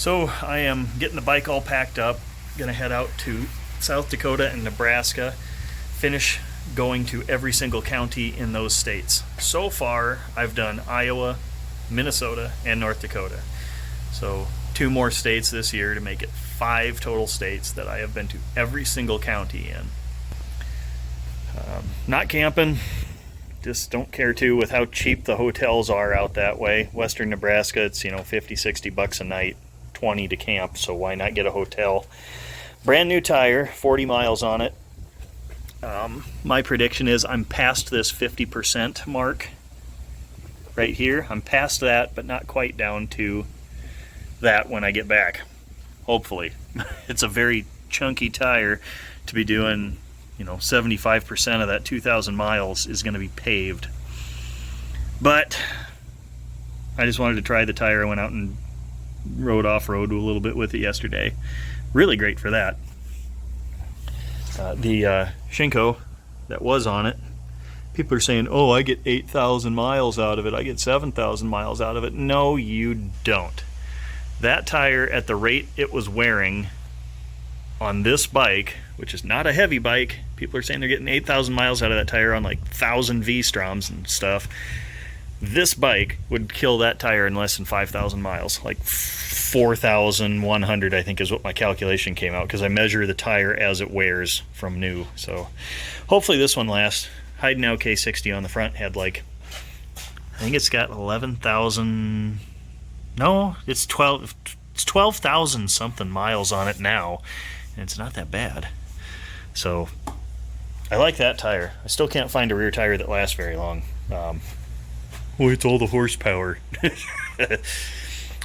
So I am getting the bike all packed up, gonna head out to South Dakota and Nebraska, finish going to every single county in those states. So far, I've done Iowa, Minnesota, and North Dakota. So 2 more states this year to make it 5 total states that I have been to every single county in. Not camping, just don't care to with how cheap the hotels are out that way. Western Nebraska, it's 50, 60 bucks a night, 20 to camp, so why not get a hotel? Brand new tire, 40 miles on it. My prediction is I'm past this 50% mark right here. I'm past that, but not quite down to that when I get back, hopefully. It's a very chunky tire to be doing, 75% of that 2,000 miles is going to be paved. But I just wanted to try the tire. I went out and rode off-road a little bit with it yesterday. Really great for that. The Shinko that was on it, people are saying, oh, I get 8,000 miles out of it, I get 7,000 miles out of it. No, you don't. That tire, at the rate it was wearing on this bike, which is not a heavy bike, people are saying they're getting 8,000 miles out of that tire on like 1,000 V-Stroms and stuff. This bike would kill that tire in less than 5,000 miles, like 4,100 I think is what my calculation came out, because I measure the tire as it wears from new. So hopefully this one lasts. Heidenau K60 on the front had I think it's got 11,000, no, it's 12,000 something miles on it now, and it's not that bad. So I like that tire. I still can't find a rear tire that lasts very long. It's all the horsepower. The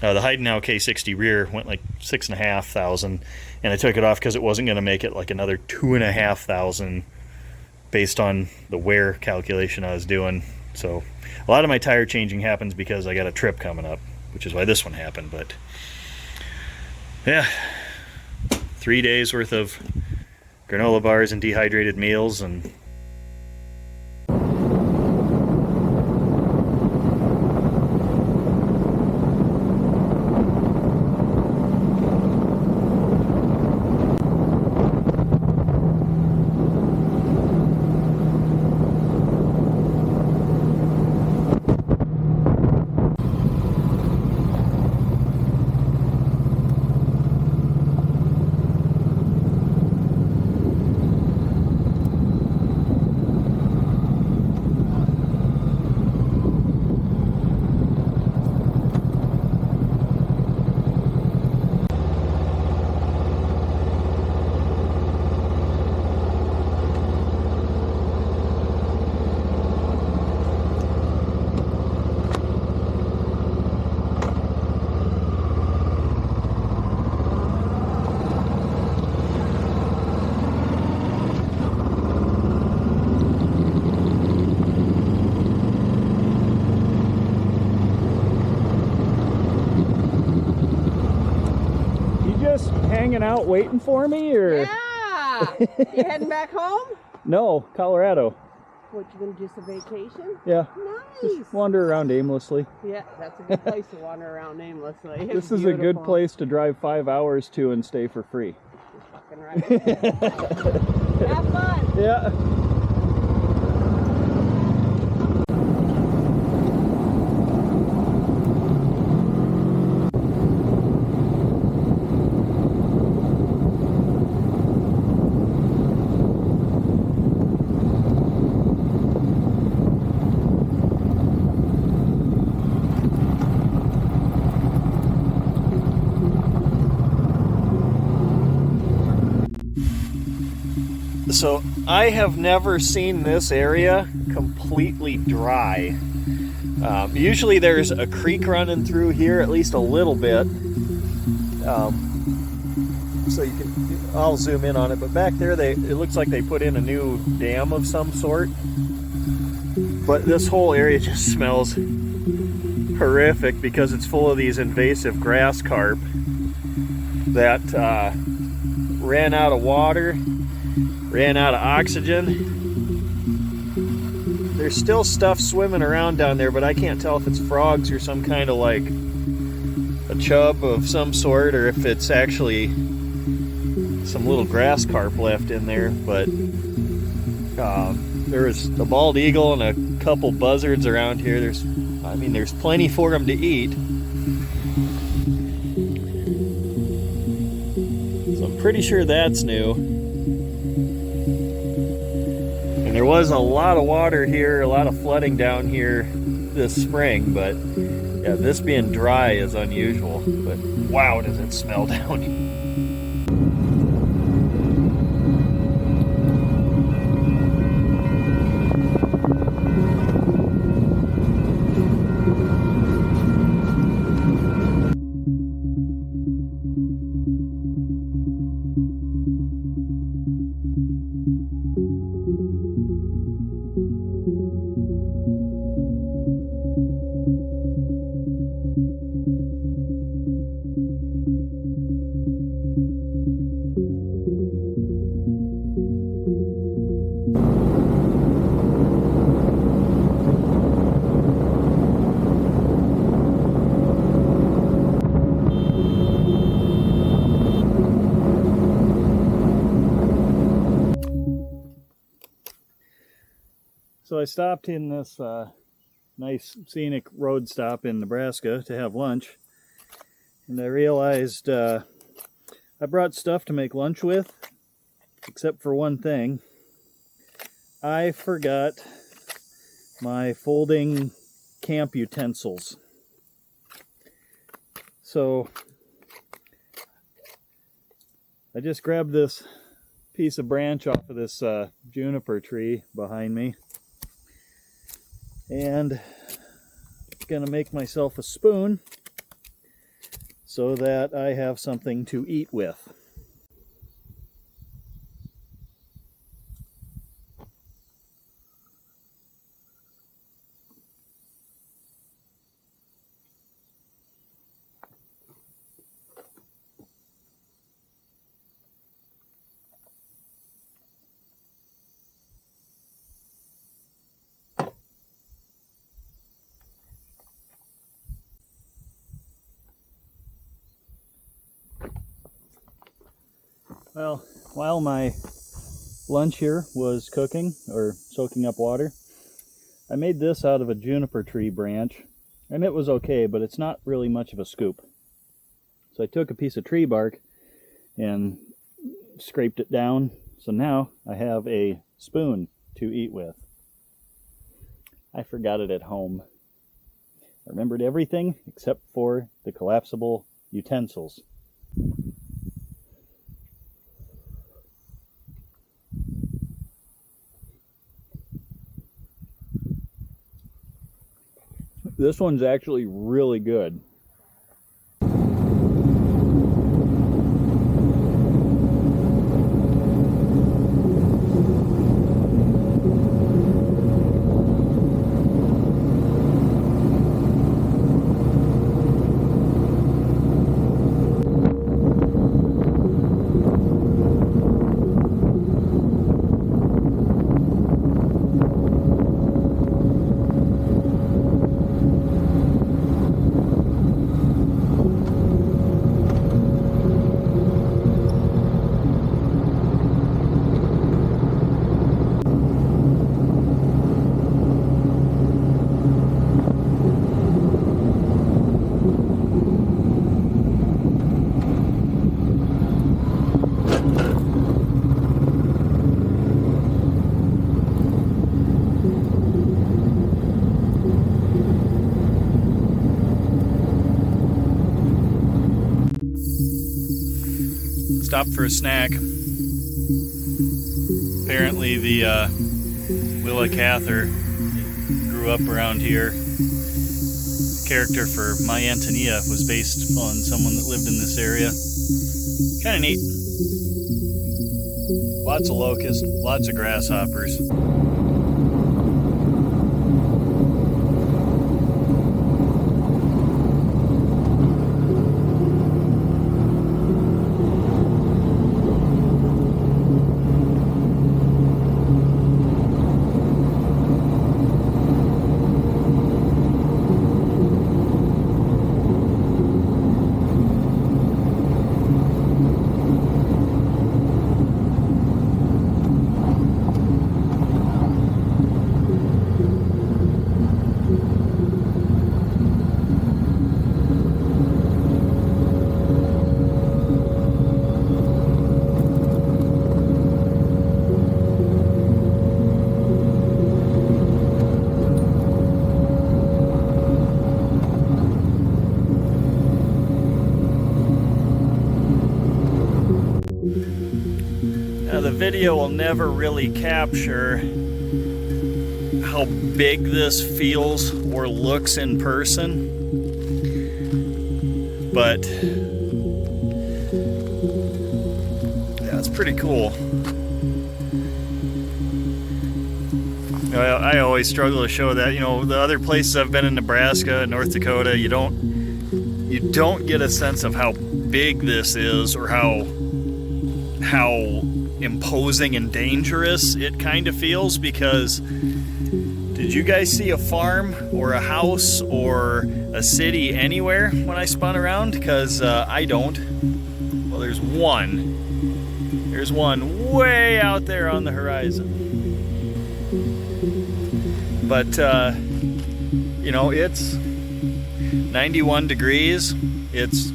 Heidenau K60 rear went like 6,500, and I took it off because it wasn't going to make it like another 2,500 based on the wear calculation I was doing. So a lot of my tire changing happens because I got a trip coming up, which is why this one happened. But yeah, 3 days worth of granola bars and dehydrated meals, and hanging out waiting for me, or? Yeah! You heading back home? No, Colorado. What, you gonna just a vacation? Yeah. Nice! Just wander around aimlessly. Yeah, that's a good place to wander around aimlessly. This is a good place to drive 5 hours to and stay for free. You're fucking right. Have fun! Yeah. So I have never seen this area completely dry. Usually there's a creek running through here, at least a little bit. So you can, I'll zoom in on it, but back there it looks like they put in a new dam of some sort. But this whole area just smells horrific because it's full of these invasive grass carp that ran out of water, ran out of oxygen. There's still stuff swimming around down there, but I can't tell if it's frogs or some kind of like a chub of some sort or if it's actually some little grass carp left in there, but there's a bald eagle and a couple buzzards around here. There's plenty for them to eat. So I'm pretty sure that's new. And there was a lot of water here, a lot of flooding down here this spring, but yeah, this being dry is unusual. But wow, does it smell down here. So I stopped in this nice scenic road stop in Nebraska to have lunch, and I realized I brought stuff to make lunch with, except for one thing. I forgot my folding camp utensils. So I just grabbed this piece of branch off of this juniper tree behind me, and gonna make myself a spoon so that I have something to eat with. Well, while my lunch here was cooking or soaking up water, I made this out of a juniper tree branch, and it was okay, but it's not really much of a scoop. So I took a piece of tree bark and scraped it down, so now I have a spoon to eat with. I forgot it at home. I remembered everything except for the collapsible utensils. This one's actually really good. Stopped for a snack. Apparently the Willa Cather grew up around here. The character for My Antonia was based on someone that lived in this area. Kind of neat. Lots of locusts, lots of grasshoppers. video will never really capture how big this feels or looks in person, but yeah, it's pretty cool. I always struggle to show that. You know, the other places I've been in Nebraska, North Dakota, you don't get a sense of how big this is or how imposing and dangerous it kind of feels, because did you guys see a farm or a house or a city anywhere when I spun around? Because I don't. Well, there's one. There's one way out there on the horizon. But, you know, it's 91 degrees. It's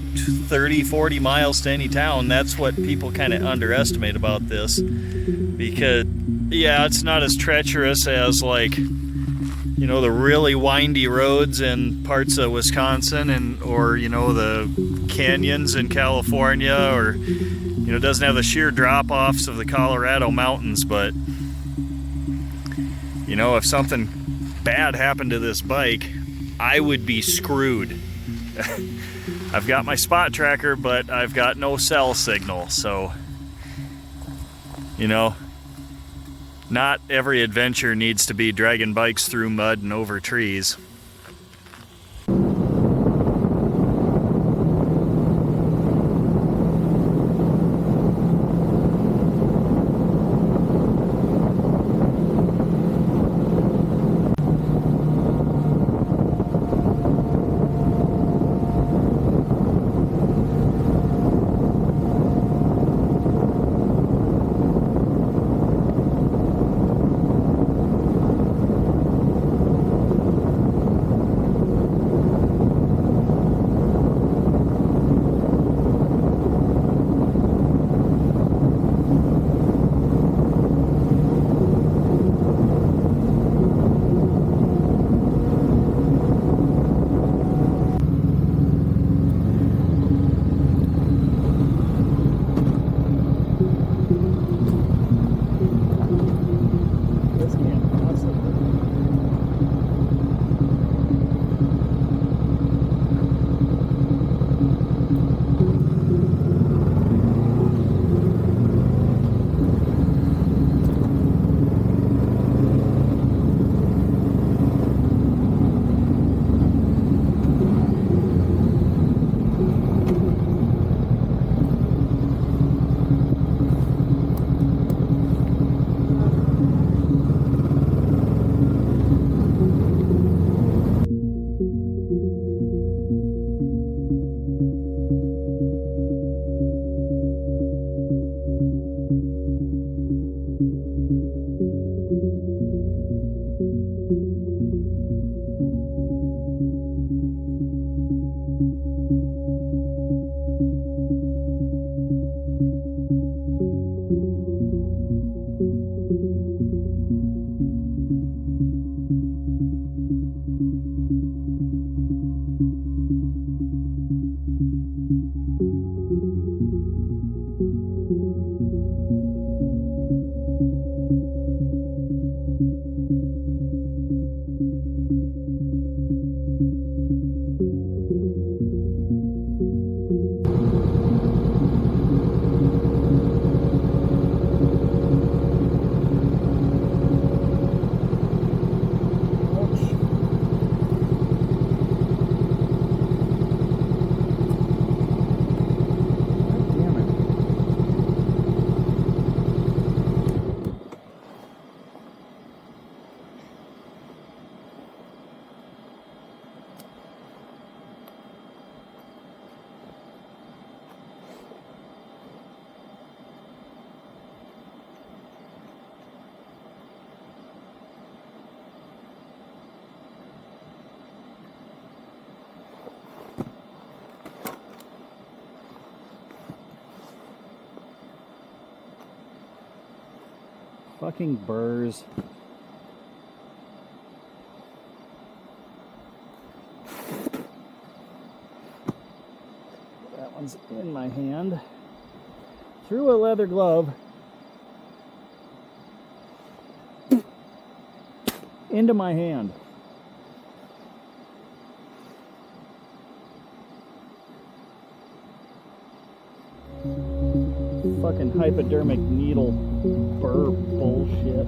30, 40 miles to any town. That's what people kind of underestimate about this. Because, yeah, it's not as treacherous as, like, you know, the really windy roads in parts of Wisconsin or, you know, the canyons in California, or, you know, it doesn't have the sheer drop-offs of the Colorado mountains. But, you know, if something bad happened to this bike, I would be screwed. I've got my spot tracker, but I've got no cell signal, so, you know, not every adventure needs to be dragging bikes through mud and over trees. Fucking burrs. That one's in my hand. Through a leather glove. into my hand. Fucking hypodermic needle burr bullshit.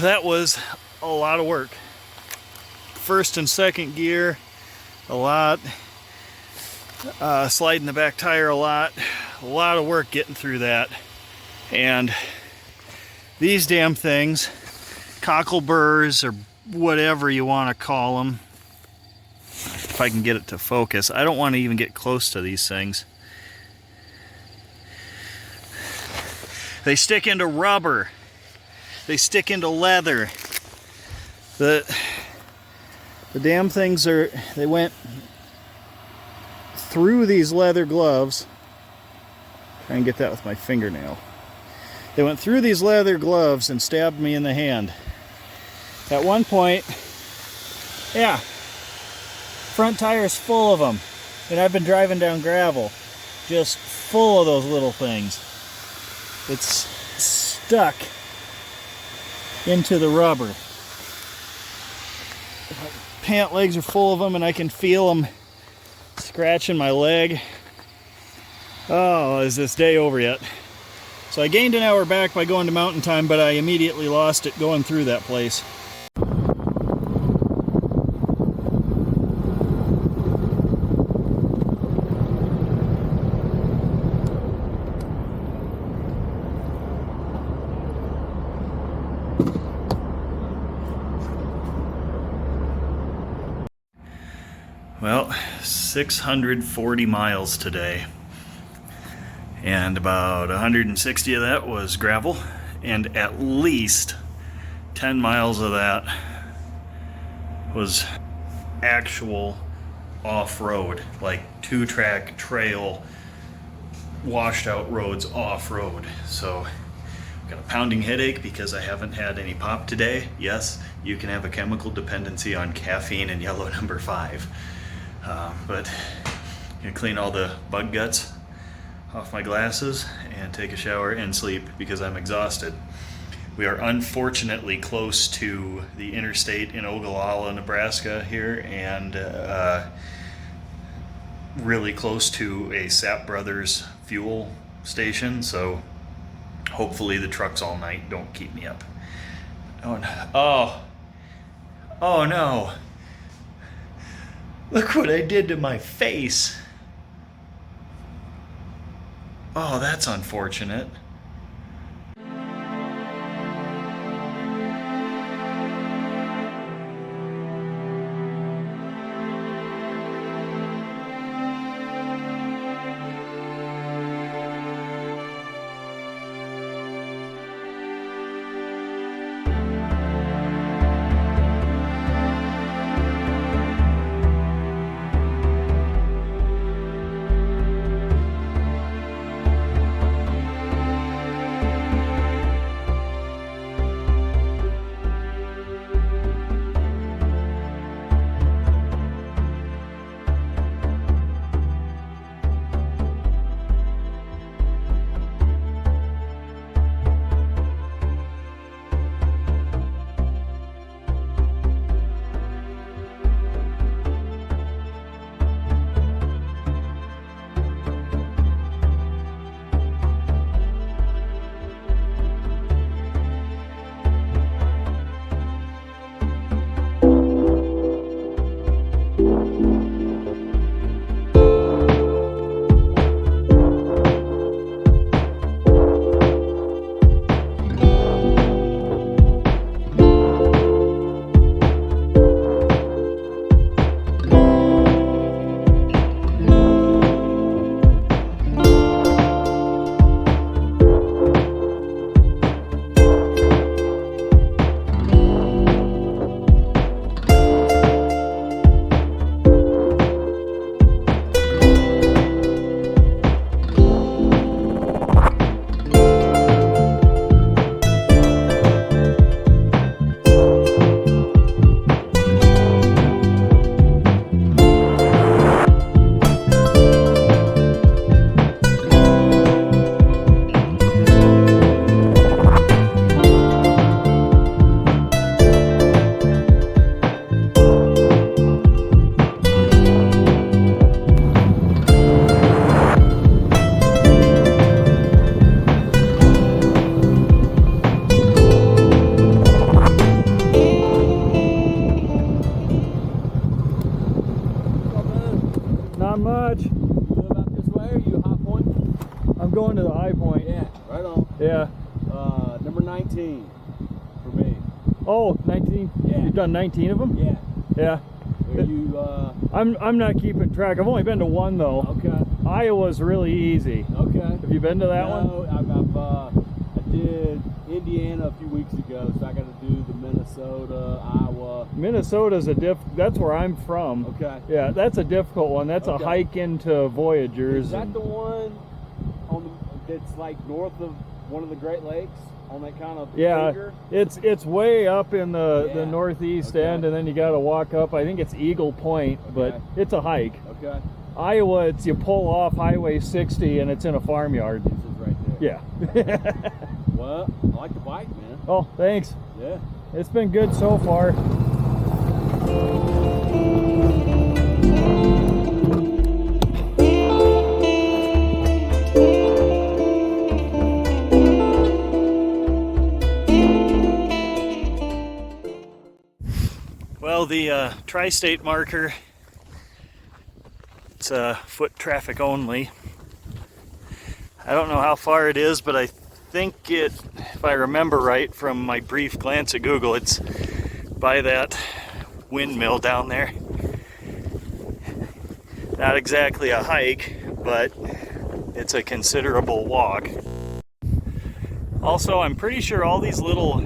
That was a lot of work. First and second gear, a lot. Sliding the back tire a lot of work getting through that. And these damn things, cockle burrs or whatever you want to call them, if I can get it to focus. I don't want to even get close to these things. They stick into rubber. They stick into leather. The damn things they went through these leather gloves. Try and get that with my fingernail. They went through these leather gloves and stabbed me in the hand. At one point, yeah, front tire's full of them. And I've been driving down gravel, just full of those little things. It's stuck into the rubber. Pant legs are full of them and I can feel them scratching my leg. Oh, is this day over yet? So I gained an hour back by going to mountain time, but I immediately lost it going through that place. Well, 640 miles today, and about 160 of that was gravel, and at least 10 miles of that was actual off-road, like two-track trail, washed out roads off-road. So I've got a pounding headache because I haven't had any pop today. Yes, you can have a chemical dependency on caffeine and yellow number 5. But I'm gonna clean all the bug guts off my glasses and take a shower and sleep because I'm exhausted. We are unfortunately close to the interstate in Ogallala, Nebraska here, and really close to a Sap Brothers fuel station, so hopefully the trucks all night don't keep me up. Oh no. Oh no. Look what I did to my face. Oh, that's unfortunate. a high point. Yeah, right on. Yeah. Number 19 for me. Oh, 19? Yeah. You've done 19 of them? Yeah. Yeah. Are you, I'm not keeping track. I've only been to one though. okay. Iowa's really easy. Okay. Have you been to that one? No, I did Indiana a few weeks ago, so I got to do the Minnesota, Iowa. Minnesota's that's where I'm from. Okay. Yeah, that's a difficult one. That's Okay. a hike into Voyagers. Is that the one that's like north of one of the Great Lakes on that kind of Yeah, finger? it's way up in the Yeah. northeast Okay. end, and then you got to walk up. I think it's Eagle Point, but Okay. it's a hike. Okay. Iowa, it's you pull off Highway 60 and it's in a farmyard. This is right there. Yeah. Well, I like the bike, man. Oh, thanks. Yeah. It's been good so far. Well, the tri-state marker, it's foot traffic only. I don't know how far it is, but I think if I remember right from my brief glance at Google, it's by that windmill down there. Not exactly a hike, but it's a considerable walk. Also, I'm pretty sure all these little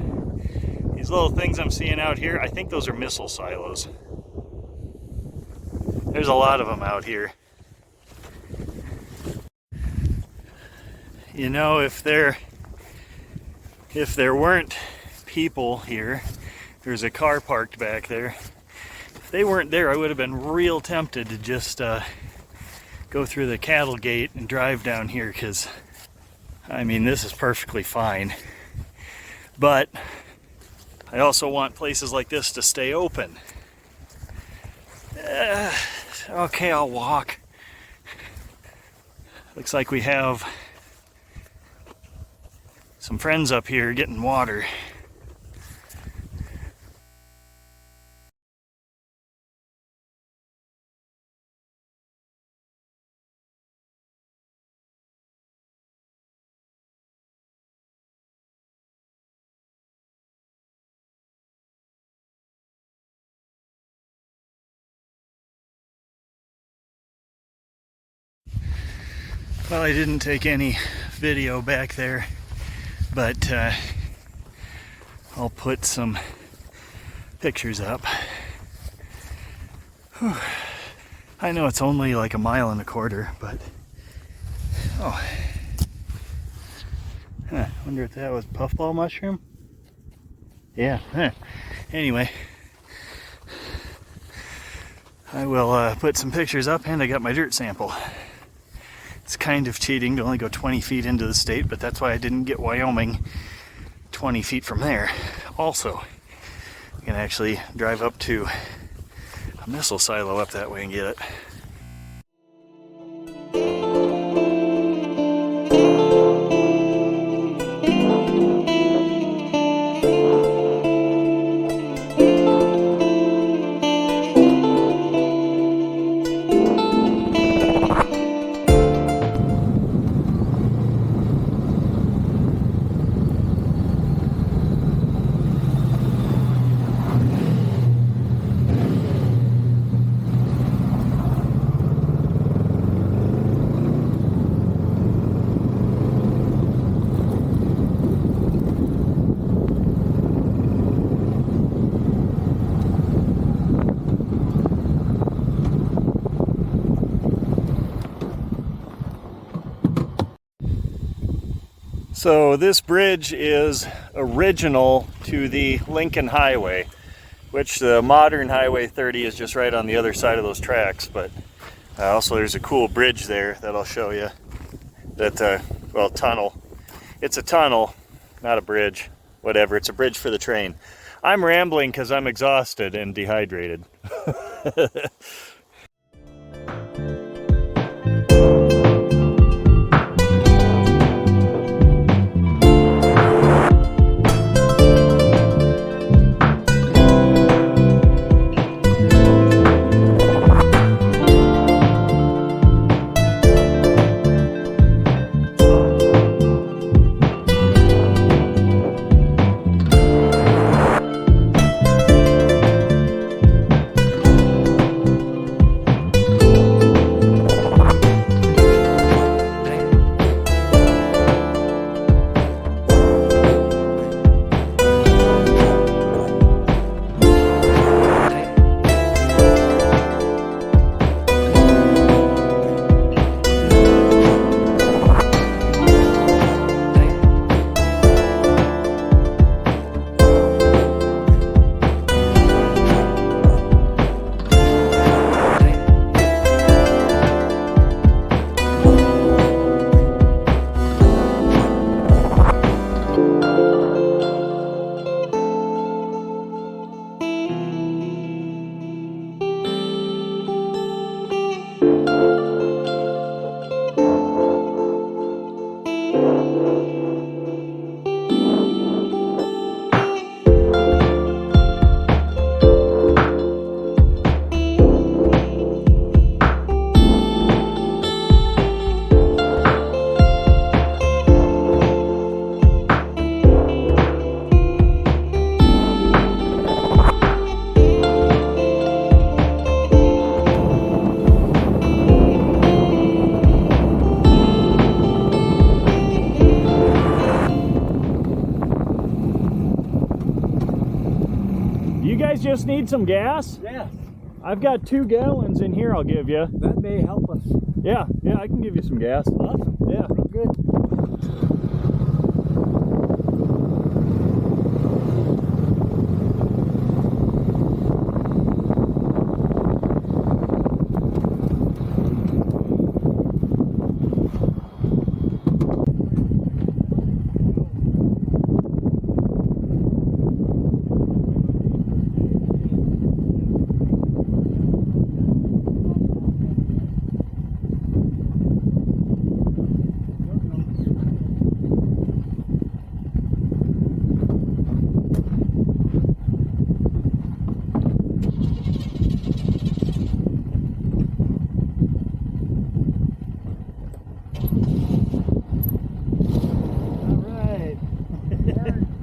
things I'm seeing out here, I think those are missile silos. There's a lot of them out here. You know, if there weren't people here, there's a car parked back there. If they weren't there, I would have been real tempted to just go through the cattle gate and drive down here, because I mean, this is perfectly fine. But I also want places like this to stay open. Okay, I'll walk. Looks like we have some friends up here getting water. Well, I didn't take any video back there, but I'll put some pictures up. Whew. I know it's only like 1.25 miles, but oh, wonder if that was puffball mushroom. Yeah. Anyway, I will put some pictures up, and I got my dirt sample. It's kind of cheating to only go 20 feet into the state, but that's why I didn't get Wyoming 20 feet from there. Also, I can actually drive up to a missile silo up that way and get it. So this bridge is original to the Lincoln Highway, which the modern Highway 30 is just right on the other side of those tracks. But also there's a cool bridge there that I'll show you. That, well, tunnel. It's a tunnel, not a bridge. Whatever, it's a bridge for the train. I'm rambling because I'm exhausted and dehydrated. guys just need some gas? Yes, I've got 2 gallons in here I'll give you. that may help us. Yeah, I can give you some gas. Awesome. Yeah. Real good.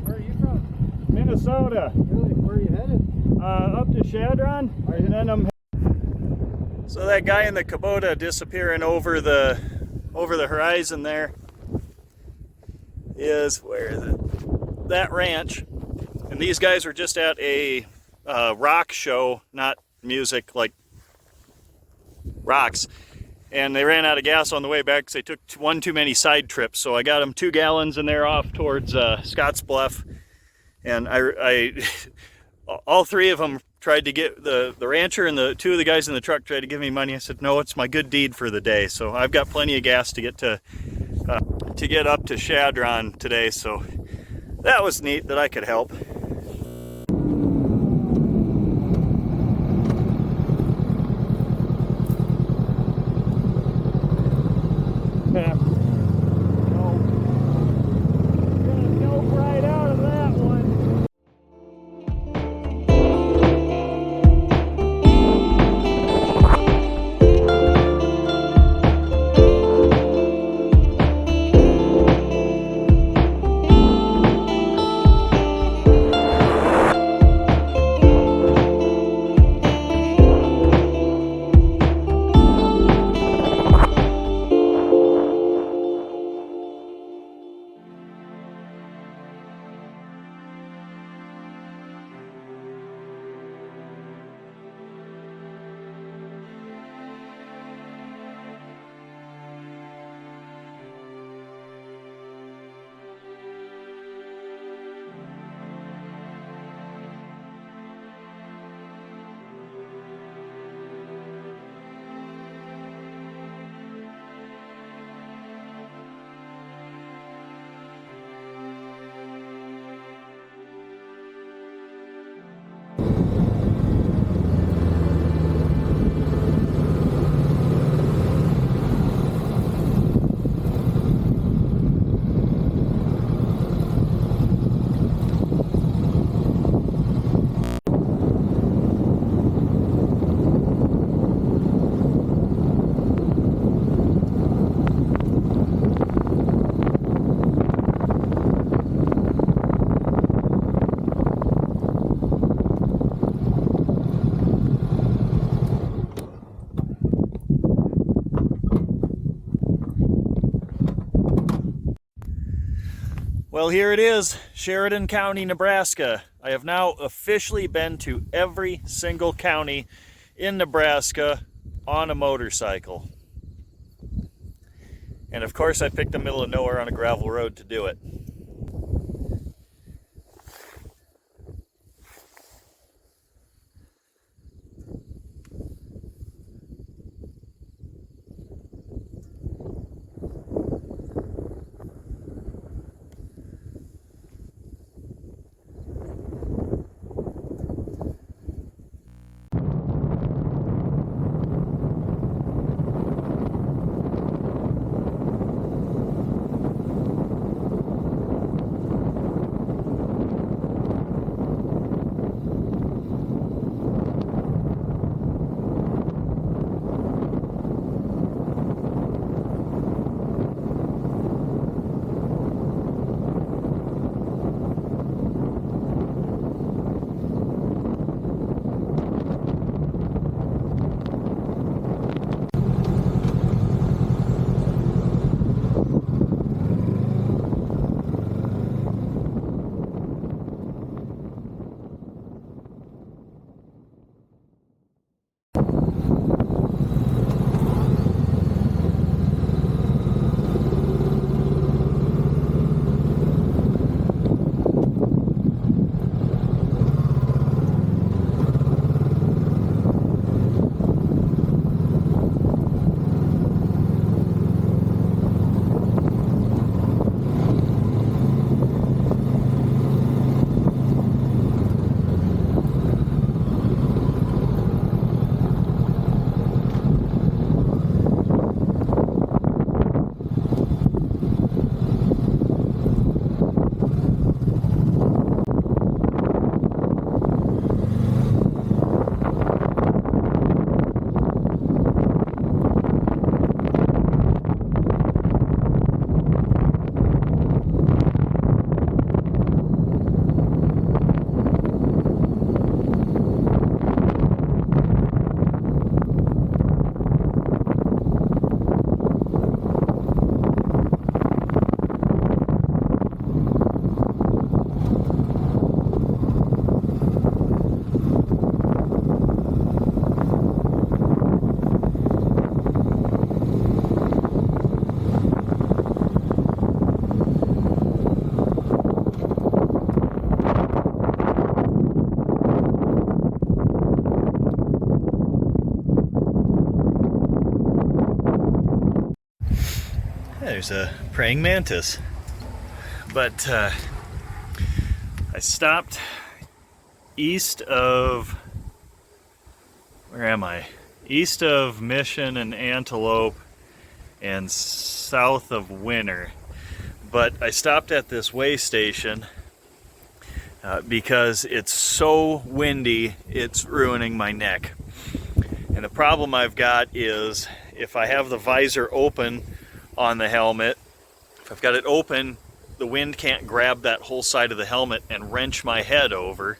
Where are you from? Minnesota. Really? Where are you headed? Up to Shadron, and then I'm. So that guy in the Kubota disappearing over the horizon there is, where is it? That ranch, and these guys were just at a rock show, not music, like rocks. And they ran out of gas on the way back because they took one too many side trips. So I got them 2 gallons and they're off towards Scottsbluff. And I all 3 of them tried to get, the rancher and the 2 of the guys in the truck tried to give me money. I said, no, it's my good deed for the day. So I've got plenty of gas to get up to Shadron today. So that was neat that I could help. Yeah. Gonna dope right out of that one. Well, here it is, Sheridan County, Nebraska. I have now officially been to every single county in Nebraska on a motorcycle. And of course I picked the middle of nowhere on a gravel road to do it. there's a praying mantis. But I stopped east of, where am I? East of Mission and Antelope and south of Winter. But I stopped at this way station because it's so windy, it's ruining my neck. And the problem I've got is if I have the visor open on the helmet, if I've got it open, the wind can't grab that whole side of the helmet and wrench my head over.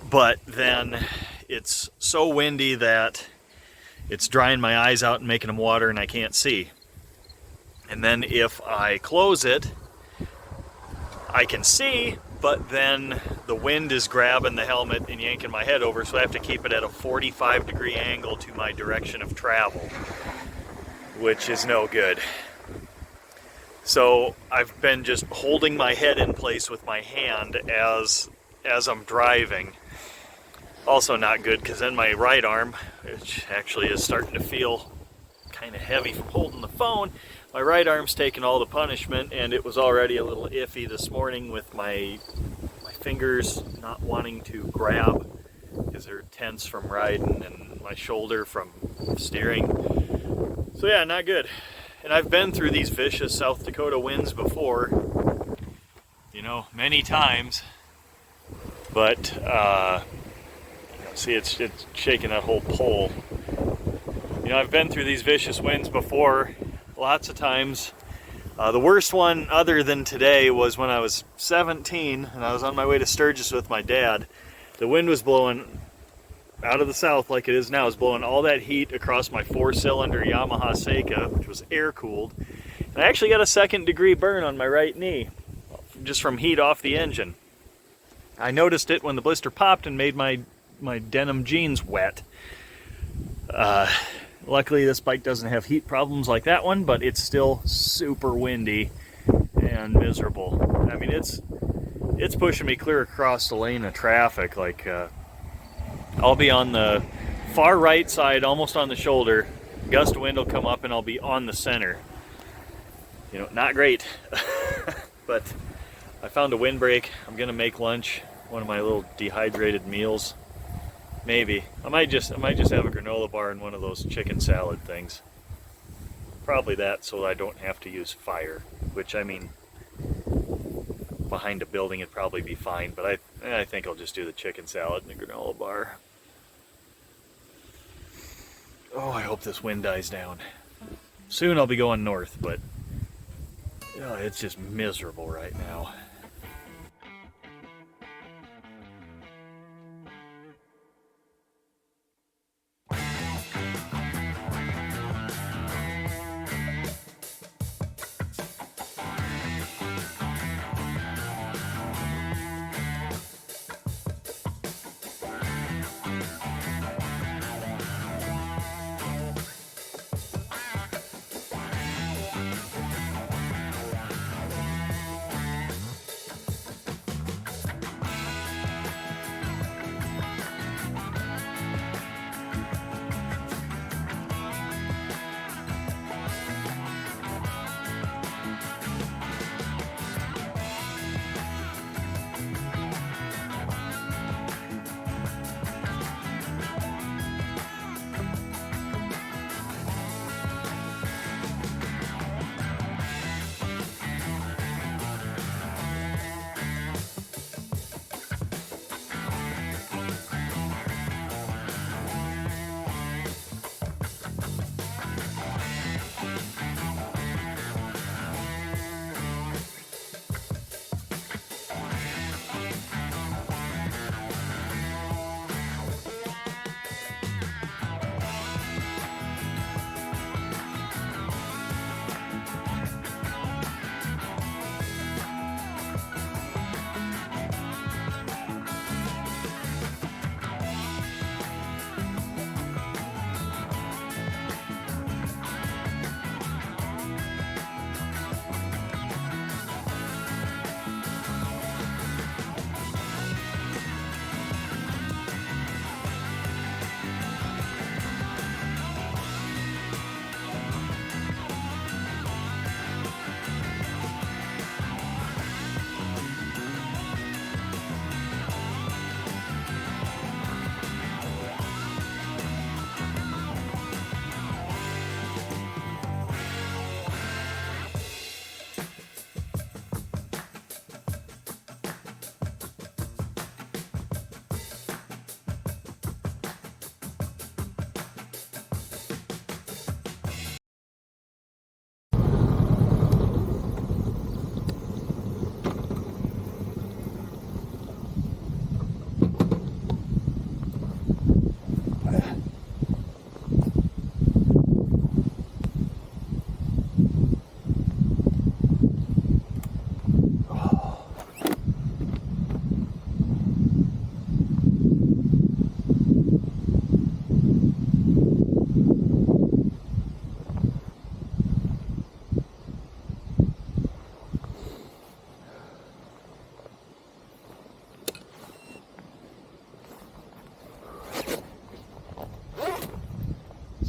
But then it's so windy that it's drying my eyes out and making them water and I can't see. And then if I close it, I can see, but then the wind is grabbing the helmet and yanking my head over, so I have to keep it at a 45-degree angle to my direction of travel, which is no good. So I've been just holding my head in place with my hand as I'm driving. Also not good, because then my right arm, which actually is starting to feel kind of heavy from holding the phone, my right arm's taking all the punishment, and it was already a little iffy this morning with my fingers not wanting to grab because they're tense from riding, and my shoulder from steering. So yeah, not good. And I've been through these vicious South Dakota winds before, you know, many times, but see, it's shaking that whole pole. You know, I've been through these vicious winds before lots of times. The worst one other than today was when I was 17 and I was on my way to Sturgis with my dad. The wind was blowing out of the south like it is now. It was blowing all that heat across my 4-cylinder Yamaha Seika, which was air cooled. And I actually got a 2nd-degree burn on my right knee just from heat off the engine. I noticed it when the blister popped and made my denim jeans wet. Luckily this bike doesn't have heat problems like that one, but it's still super windy and miserable. I mean, it's pushing me clear across the lane of traffic. Like I'll be on the far right side, almost on the shoulder. Gust of wind will come up and I'll be on the center. You know, not great. But I found a windbreak. I'm gonna make lunch, one of my little dehydrated meals. Maybe. I might just have a granola bar and one of those chicken salad things. Probably that, so I don't have to use fire. Which, I mean, behind a building it'd probably be fine, but I think I'll just do the chicken salad and the granola bar. Oh, I hope this wind dies down. Soon I'll be going north, but oh, it's just miserable right now.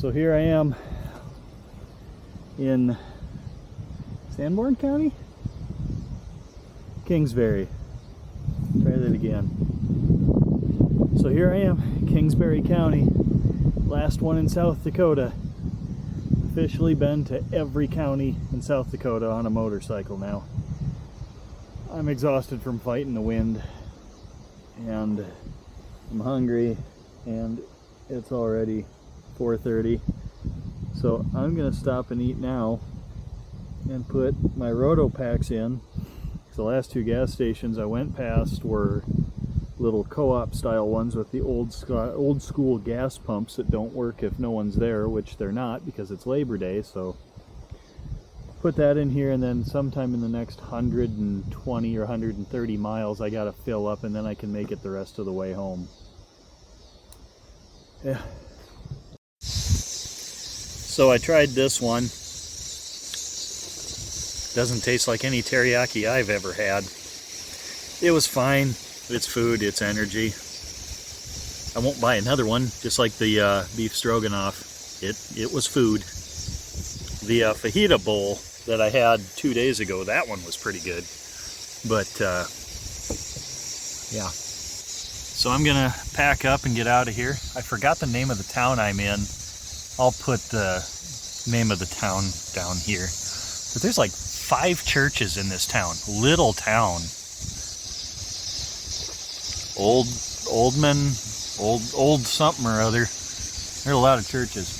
So here I am in Sanborn County? Kingsbury. Try that again. So here I am, Kingsbury County, last one in South Dakota. Officially been to every county in South Dakota on a motorcycle now. I'm exhausted from fighting the wind, and I'm hungry, and it's already 4:30. So I'm gonna stop and eat now and put my roto packs in. The last two gas stations I went past were little co-op style ones with the old school gas pumps that don't work if no one's there, which they're not because it's Labor Day. So put that in here, and then sometime in the next 120 or 130 miles I gotta fill up, and then I can make it the rest of the way home. Yeah. So I tried this one. Doesn't taste like any teriyaki I've ever had. It was fine. It's food, it's energy. I won't buy another one, just like the beef stroganoff. It was food. The fajita bowl that I had 2 days ago, that one was pretty good. But yeah. So I'm gonna pack up and get out of here. I forgot the name of the town I'm in. I'll put the name of the town down here. But there's like 5 churches in this town. Little town. Old something or other. There are a lot of churches.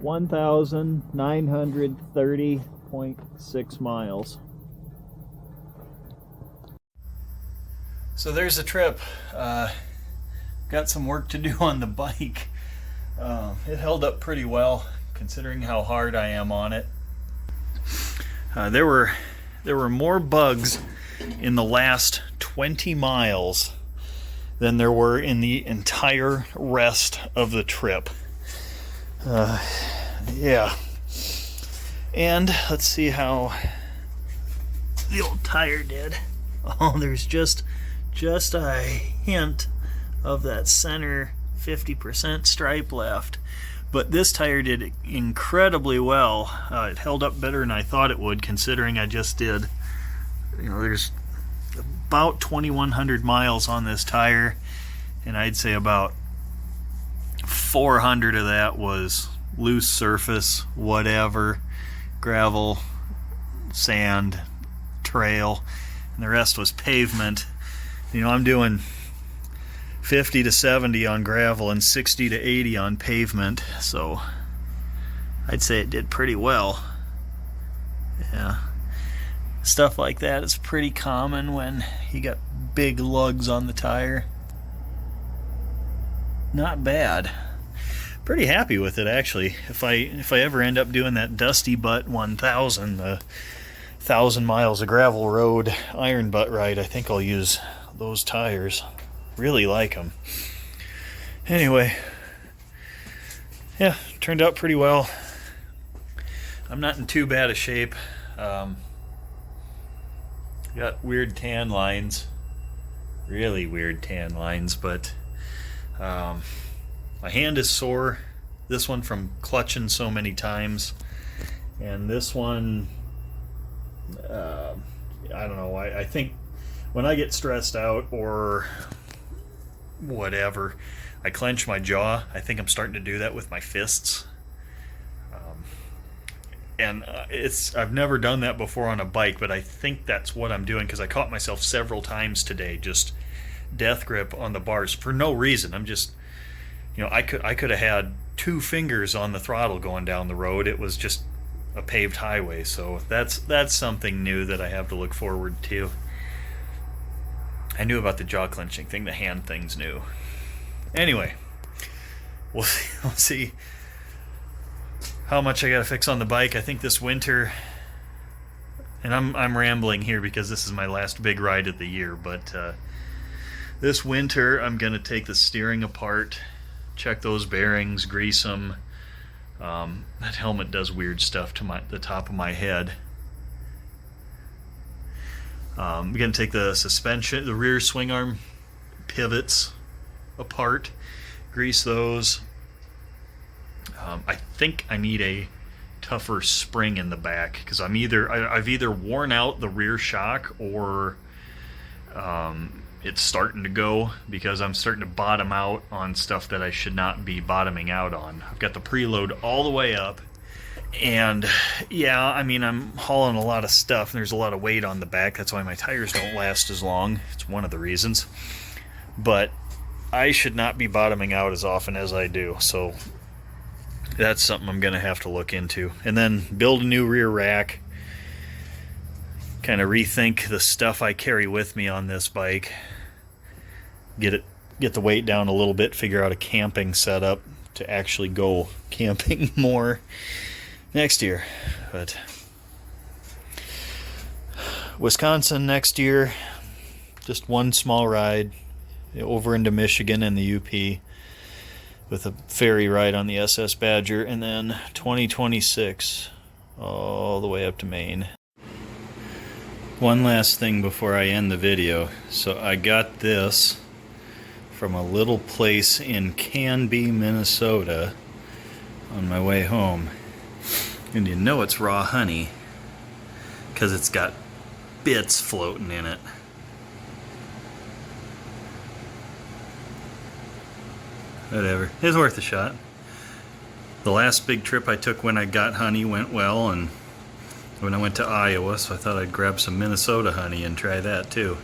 $1,930.6 miles. So there's the trip. Got some work to do on the bike. It held up pretty well considering how hard I am on it. There were more bugs in the last 20 miles than there were in the entire rest of the trip. Yeah. And let's see how the old tire did. Oh, there's just a hint of that center 50% stripe left. But this tire did incredibly well. It held up better than I thought it would, considering I just did, there's about 2,100 miles on this tire, and I'd say about 400 of that was loose surface, whatever, gravel, sand, trail, and the rest was pavement. I'm doing 50 to 70 on gravel and 60 to 80 on pavement, so I'd say it did pretty well. Yeah, stuff like that is pretty common when you got big lugs on the tire. Not bad. Pretty happy with it, actually. If I ever end up doing that Dusty Butt 1000, the 1,000 miles of gravel road iron butt ride, I think I'll use those tires. Really like them. Anyway, yeah, turned out pretty well. I'm not in too bad a shape. Got weird tan lines, really weird tan lines, but my hand is sore. This one from clutching so many times, and this one, I don't know. I think when I get stressed out or whatever, I clench my jaw. I think I'm starting to do that with my fists, And I've never done that before on a bike, but I think that's what I'm doing because I caught myself several times today just death grip on the bars for no reason. I'm just, I could have had 2 fingers on the throttle going down the road. It was just a paved highway, so that's something new that I have to look forward to. I knew about the jaw clenching thing, the hand thing's new. Anyway, we'll see how much I gotta fix on the bike. I think this winter, and I'm rambling here because this is my last big ride of the year, but this winter I'm gonna take the steering apart, check those bearings, grease them. That helmet does weird stuff to the top of my head. I'm gonna take the suspension, the rear swing arm pivots apart, grease those. I think I need a tougher spring in the back because I've either worn out the rear shock or it's starting to go because I'm starting to bottom out on stuff that I should not be bottoming out on. I've got the preload all the way up, and yeah, I mean, I'm hauling a lot of stuff and there's a lot of weight on the back. That's why my tires don't last as long. It's one of the reasons. But I should not be bottoming out as often as I do, so that's something I'm gonna have to look into. And then build a new rear rack, kind of rethink the stuff I carry with me on this bike, get the weight down a little bit, figure out a camping setup to actually go camping more next year. But Wisconsin next year, just one small ride over into Michigan and the UP with a ferry ride on the SS Badger, and then 2026 all the way up to Maine. One last thing before I end the video. So I got this from a little place in Canby, Minnesota on my way home. And you know it's raw honey because it's got bits floating in it. Whatever, it's worth a shot. The last big trip I took when I got honey went well, and when I went to Iowa, so I thought I'd grab some Minnesota honey and try that too.